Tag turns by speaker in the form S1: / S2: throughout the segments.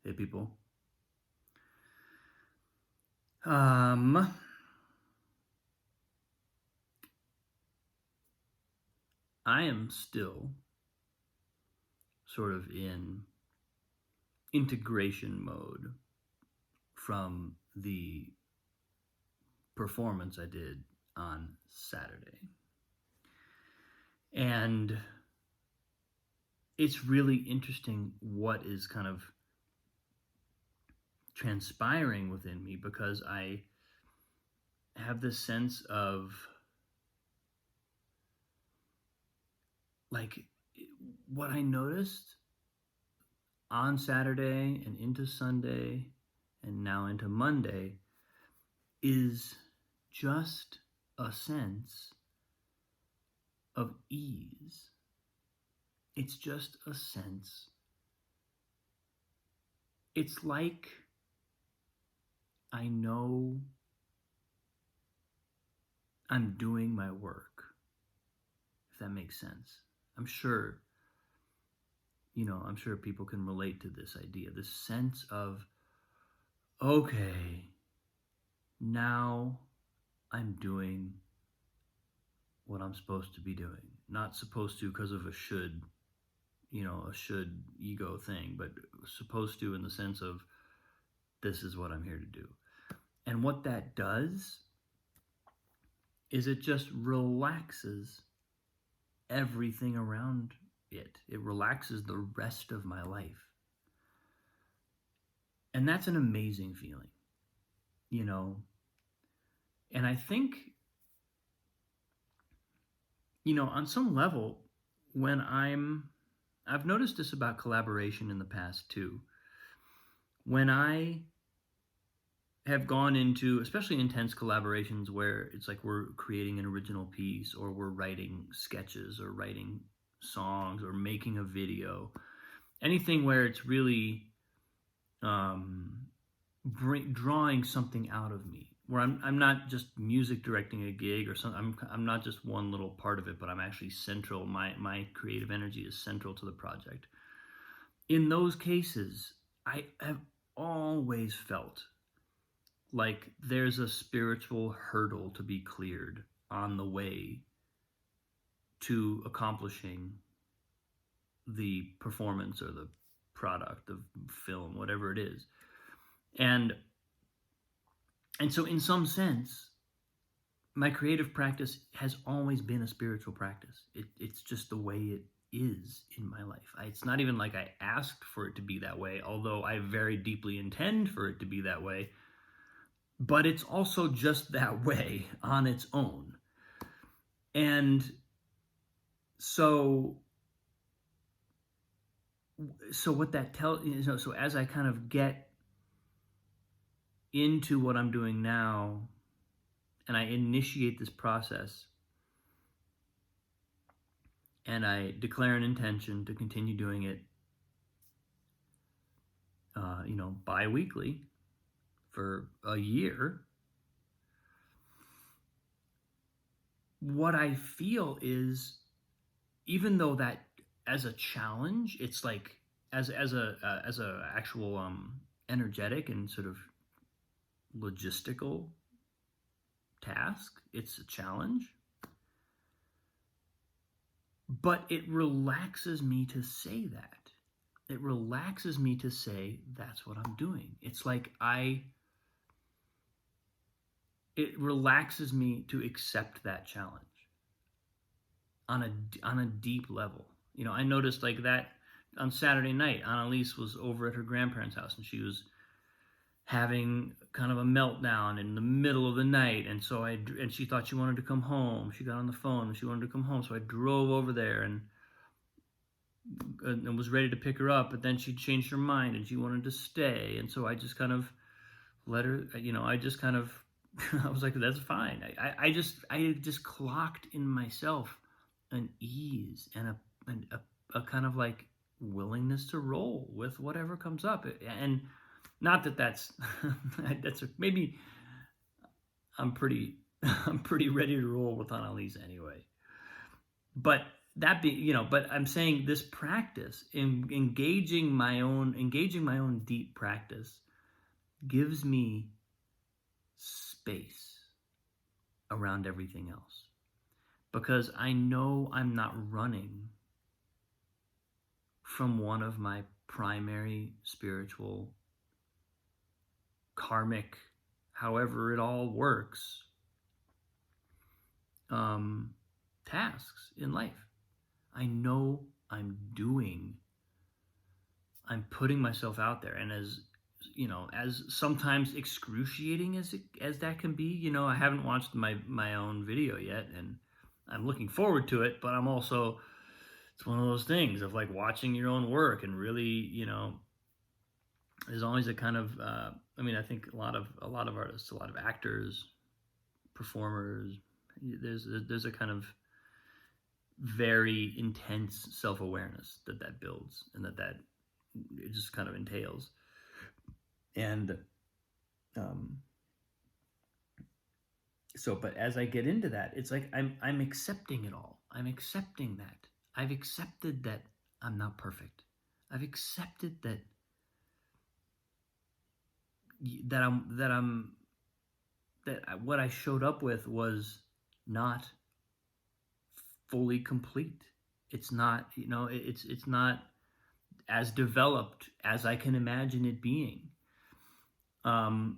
S1: Hey people. Um, I am still sort of in integration mode from the performance I did on Saturday. And it's really interesting what is kind of transpiring within me because I have this sense of like what I noticed on Saturday and into Sunday and now into Monday is just a sense of ease. It's just a sense. It's like I know I'm doing my work, if that makes sense. I'm sure people can relate to this idea, this sense of, okay, now I'm doing what I'm supposed to be doing. Not supposed to because of a should ego thing, but supposed to in the sense of this is what I'm here to do. And what that does is it just relaxes everything around it. It relaxes the rest of my life. And that's an amazing feeling, And I think, on some level, when I've noticed this about collaboration in the past too. When I have gone into, especially intense collaborations where it's like we're creating an original piece or we're writing sketches or writing songs or making a video, anything where it's really drawing something out of me, where I'm not just music directing a gig or something. I'm not just one little part of it, but I'm actually central. My creative energy is central to the project. In those cases, I have always felt like there's a spiritual hurdle to be cleared on the way to accomplishing the performance or the product of film, whatever it is. And so in some sense, my creative practice has always been a spiritual practice. It's just the way it is in my life. It's not even like I asked for it to be that way, although I very deeply intend for it to be that way. But it's also just that way on its own. And so what that tells you, so as I kind of get into what I'm doing now and I initiate this process and I declare an intention to continue doing it, bi-weekly for a year, what I feel is, even though that as a challenge, it's like as a actual energetic and sort of logistical task, it's a challenge, but it relaxes me to say that. It relaxes me to say that's what I'm doing. It's like it relaxes me to accept that challenge on a deep level. I noticed like that on Saturday night. Annalise was over at her grandparents' house and she was having kind of a meltdown in the middle of the night, and she thought she wanted to come home. She got on the phone and she wanted to come home, so I drove over there and was ready to pick her up, but then she changed her mind and she wanted to stay, and so I just kind of let her. I just kind of I was like, that's fine. I just clocked in myself an ease and a kind of like willingness to roll with whatever comes up. And not that that's maybe I'm pretty ready to roll with Annalise anyway. But that be, but I'm saying this practice in engaging my own deep practice gives me space around everything else, because I know I'm not running from one of my primary spiritual, karmic, however it all works, tasks in life. I know I'm putting myself out there, and as sometimes excruciating as that can be, I haven't watched my own video yet, and I'm looking forward to it, but I'm also, it's one of those things of like watching your own work and really, there's always a kind of, I think a lot of artists, a lot of actors, performers, there's a kind of very intense self-awareness that builds, and that it just kind of entails. And but as I get into that, it's like I'm accepting it all. I'm accepting that. I've accepted that I'm not perfect. I've accepted that what I showed up with was not fully complete. It's not, it's not as developed as I can imagine it being. But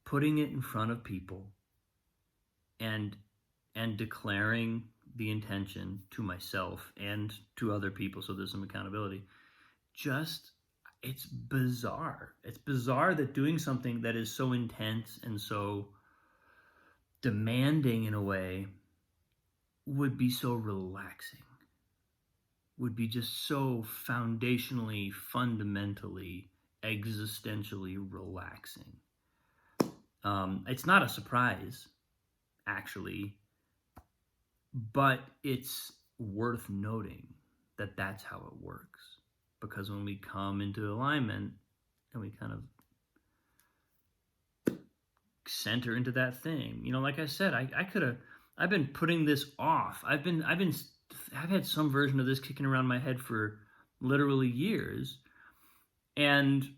S1: putting it in front of people and declaring the intention to myself and to other people, so there's some accountability, it's bizarre. It's bizarre that doing something that is so intense and so demanding in a way would be so relaxing, would be just so foundationally, fundamentally, existentially relaxing. It's not a surprise, actually, but it's worth noting that that's how it works. Because when we come into alignment and we kind of center into that thing, like I said, I've been putting this off. I've had some version of this kicking around my head for literally years. And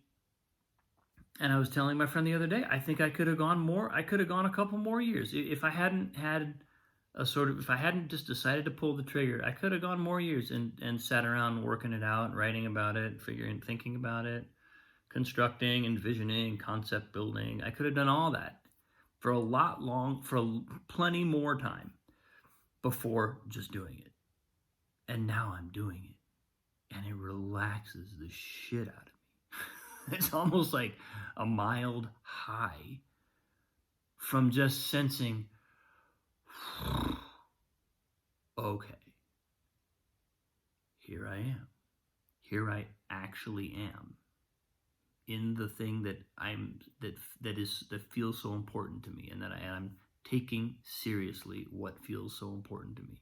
S1: I was telling my friend the other day, I think I could have gone a couple more years. If I hadn't had if I hadn't just decided to pull the trigger, I could have gone more years and sat around working it out, writing about it, thinking about it, constructing, envisioning, concept building. I could have done all that for plenty more time before just doing it. And now I'm doing it, and it relaxes the shit out of me. It's almost like a mild high from just sensing, okay, here I am. Here I actually am in the thing that that feels so important to me, and that I'm taking seriously what feels so important to me.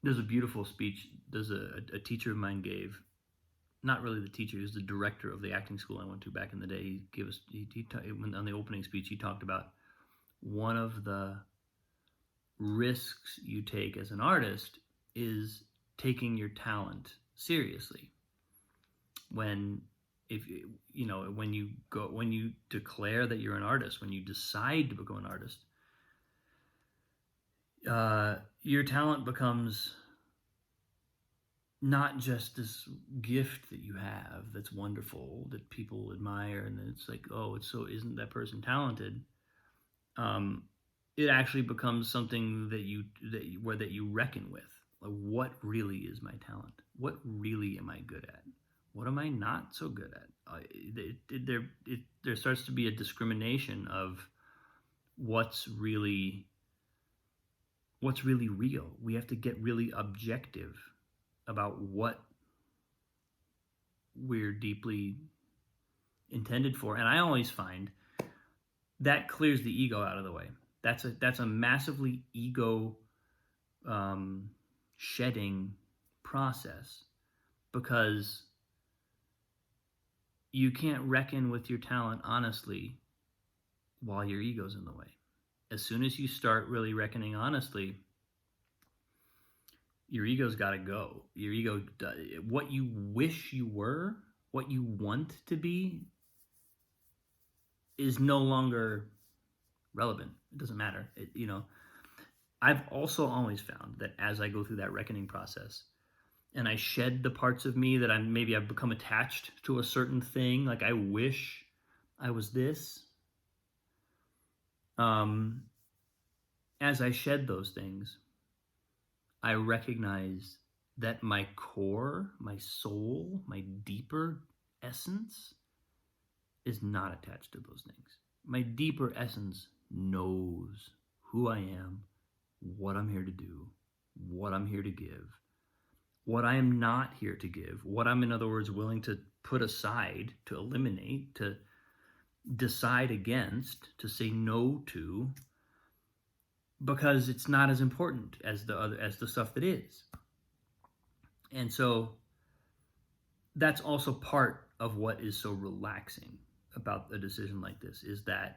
S1: There's a beautiful speech. There's a teacher of mine gave, not really the teacher, he was the director of the acting school I went to back in the day. He gave us, on the opening speech, he talked about one of the risks you take as an artist is taking your talent seriously. When you declare that you're an artist, when you decide to become an artist, your talent becomes not just this gift that you have that's wonderful, that people admire, and it's like, oh, isn't that person talented? It actually becomes something that you reckon with. Like, what really is my talent? What really am I good at? What am I not so good at? There starts to be a discrimination of what's really real. We have to get really objective about what we're deeply intended for. And I always find that clears the ego out of the way. That's a massively ego shedding process, because you can't reckon with your talent honestly while your ego's in the way. As soon as you start really reckoning honestly, your ego's got to go. Your ego, what you wish you were, what you want to be, is no longer relevant. It doesn't matter. I've also always found that as I go through that reckoning process, and I shed the parts of me that I've become attached to a certain thing, like I wish I was this. As I shed those things, I recognize that my core, my soul, my deeper essence is not attached to those things. My deeper essence knows who I am, what I'm here to do, what I'm here to give, what I am not here to give, what I'm, in other words, willing to put aside, to eliminate, to decide against, to say no to, because it's not as important as the stuff that is. And so that's also part of what is so relaxing about a decision like this, is that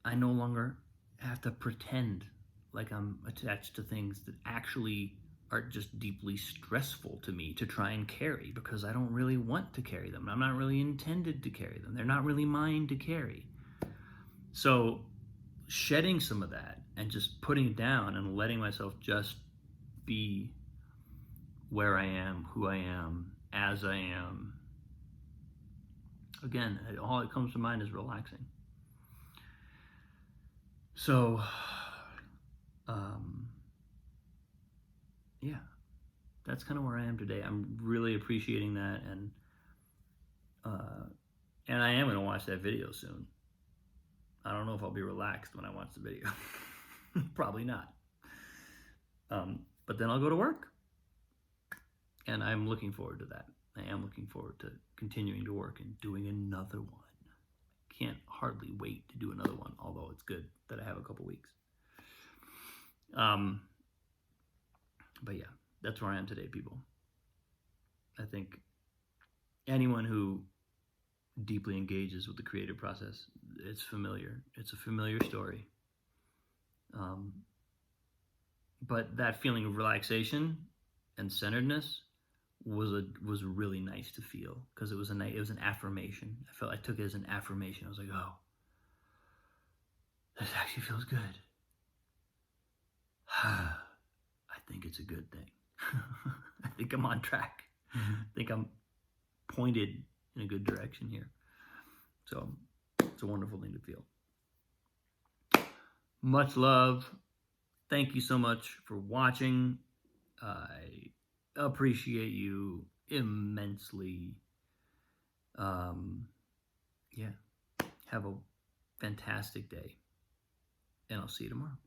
S1: I no longer have to pretend like I'm attached to things that actually are just deeply stressful to me to try and carry, because I don't really want to carry them. I'm not really intended to carry them. They're not really mine to carry. So shedding some of that and just putting it down and letting myself just be where I am, who I am, as I am. Again, all that comes to mind is relaxing. So, yeah, that's kind of where I am today. I'm really appreciating that, and I am going to watch that video soon. I don't know if I'll be relaxed when I watch the video. Probably not. But then I'll go to work, and I'm looking forward to that. I am looking forward to continuing to work and doing another one. Can't hardly wait to do another one, although it's good that I have a couple weeks. But yeah, that's where I am today, people. I think anyone who deeply engages with the creative process, it's familiar. It's a familiar story. But that feeling of relaxation and centeredness was really nice to feel, because it was an affirmation. I took it as an affirmation. I was like, oh, this actually feels good. I think it's a good thing. I think I'm on track. I think I'm pointed in a good direction here. So it's a wonderful thing to feel. Much love. Thank you so much for watching. I appreciate you immensely. Yeah. Have a fantastic day, and I'll see you tomorrow.